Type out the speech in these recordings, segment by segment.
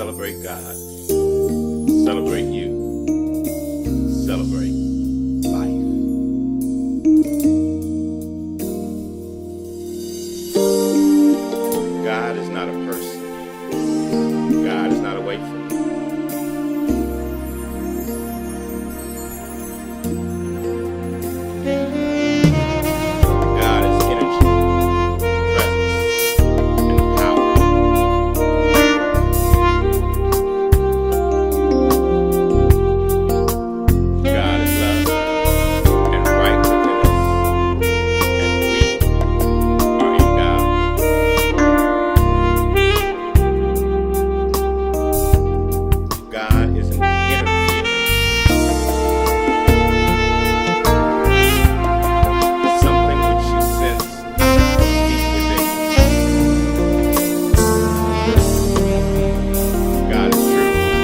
Celebrate God. Celebrate you. Celebrate life. God is not a person. God is not a wafer. God is energy, presence, and power. God is love and right within us, and we are in God. God is an inner feeling, something which you sense deep within you. God is true.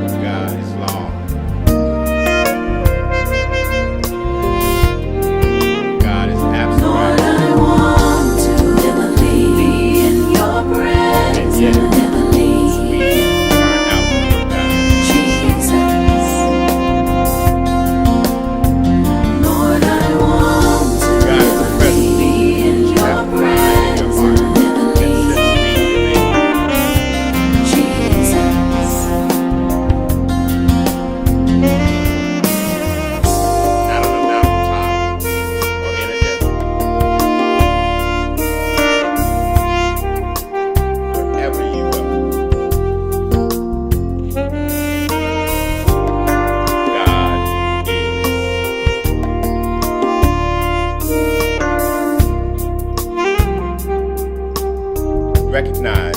God is law. God is Lord, abstract. I want to never be in your And presence, yet, never leave. we are an outcome of God. Jesus, Lord, I want to God is a never presence be in which you your have pride in your presence, heart never that sits leave. deep within you. Jesus, Not on a mountaintop or in a desert. Wherever you go, God is. Recognize